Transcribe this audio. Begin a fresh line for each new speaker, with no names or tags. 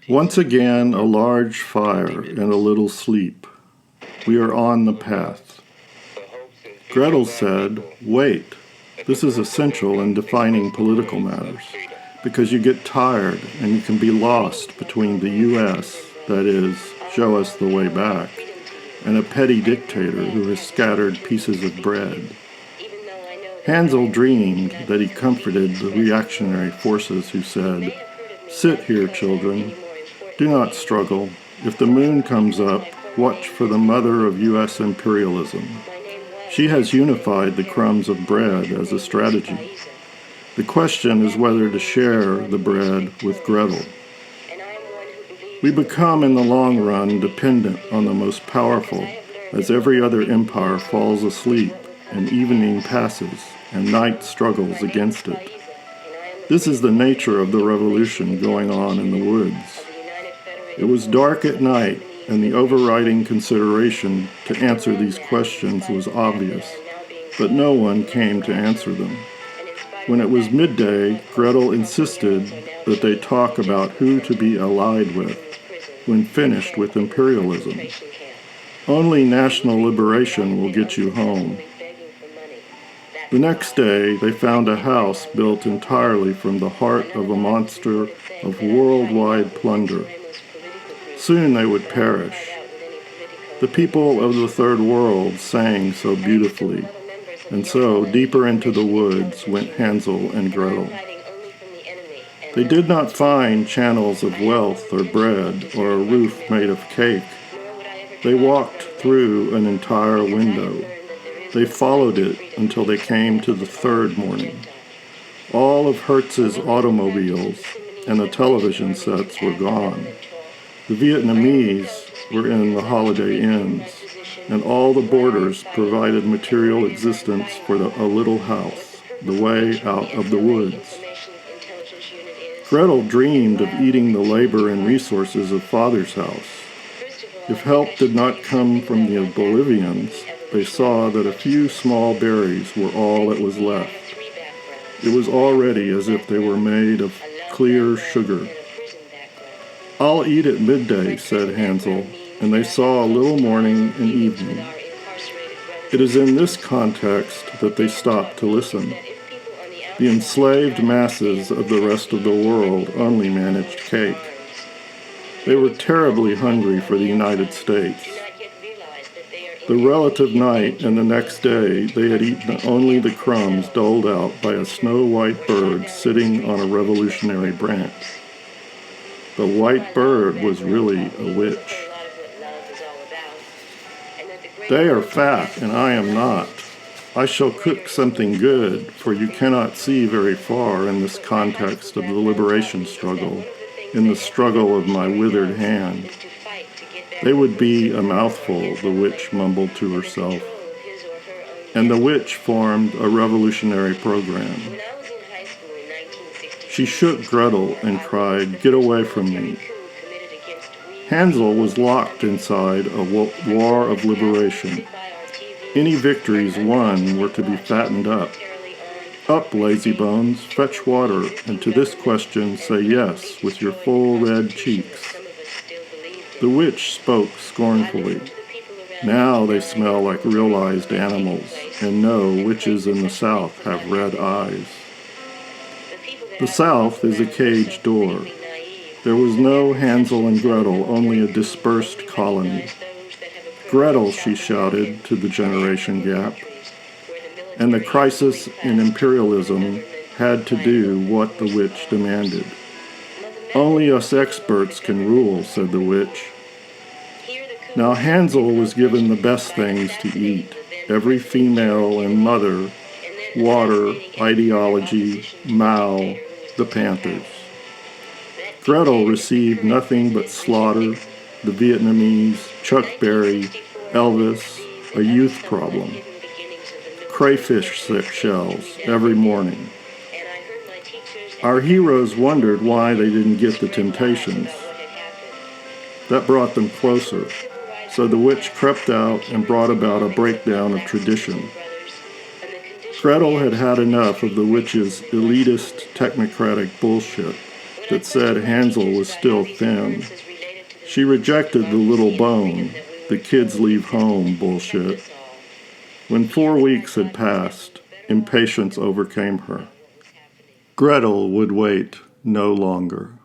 Once again, a large fire and a little sleep. We are on the path. Gretel said, "Wait, this is essential in defining political matters, because you get tired and you can be lost between the U.S., that is, show us the way back, and a petty dictator who has scattered pieces of bread." Hansel dreamed that he comforted the reactionary forces who said, "Sit here, children. Do not struggle. If the moon comes up, watch for the Mother of U.S. Imperialism. She has unified the crumbs of bread as a strategy. The question is whether to share the bread with Gretel. We become in the long run dependent on the most powerful, as every other empire falls asleep and evening passes and night struggles against it. This is the nature of the revolution going on in the woods. It was dark at night, and the overriding consideration to answer these questions was obvious, but no one came to answer them. When it was midday, Gretel insisted that they talk about who to be allied with when finished with imperialism. Only national liberation will get you home. The next day, they found a house built entirely from the heart of a monster of worldwide plunder. Soon they would perish. The people of the Third World sang so beautifully, and so deeper into the woods went Hansel and Gretel. They did not find channels of wealth or bread or a roof made of cake. They walked through an entire window. They followed it until they came to the third morning. All of Hertz's automobiles and the television sets were gone. The Vietnamese were in the Holiday Inns, and all the boarders provided material existence for a little house, the way out of the woods. Gretel dreamed of eating the labor and resources of Father's house. If help did not come from the Bolivians, they saw that a few small berries were all that was left. It was already as if they were made of clear sugar. "I'll eat at midday," said Hansel, and they saw a little morning and evening. It is in this context that they stopped to listen. The enslaved masses of the rest of the world only managed cake. They were terribly hungry for the United States. The relative night and the next day, they had eaten only the crumbs doled out by a snow-white bird sitting on a revolutionary branch. The white bird was really a witch. "They are fat, and I am not. I shall cook something good, for you cannot see very far in this context of the liberation struggle, in the struggle of my withered hand. They would be a mouthful," the witch mumbled to herself. And the witch formed a revolutionary program. She shook Gretel and cried, "Get away from me." Hansel was locked inside a war of liberation. Any victories won were to be fattened up. "Up, lazy bones, fetch water, and to this question say yes with your full red cheeks." The witch spoke scornfully. "Now they smell like realized animals, and no, witches in the South have red eyes." The South is a cage door. There was no Hansel and Gretel, only a dispersed colony. "Gretel," she shouted to the generation gap. And the crisis in imperialism had to do what the witch demanded. "Only us experts can rule," said the witch. Now Hansel was given the best things to eat, every female and mother, water, ideology, Mao, the Panthers. Gretel received nothing but slaughter, the Vietnamese, Chuck Berry, Elvis, a youth problem, crayfish shells every morning. Our heroes wondered why they didn't get the temptations. That brought them closer, so the witch crept out and brought about a breakdown of tradition. Gretel had had enough of the witch's elitist, technocratic bullshit. that said Hansel was still thin. She rejected the little bone, the kids leave home bullshit. When 4 weeks had passed, impatience overcame her. Gretel would wait no longer.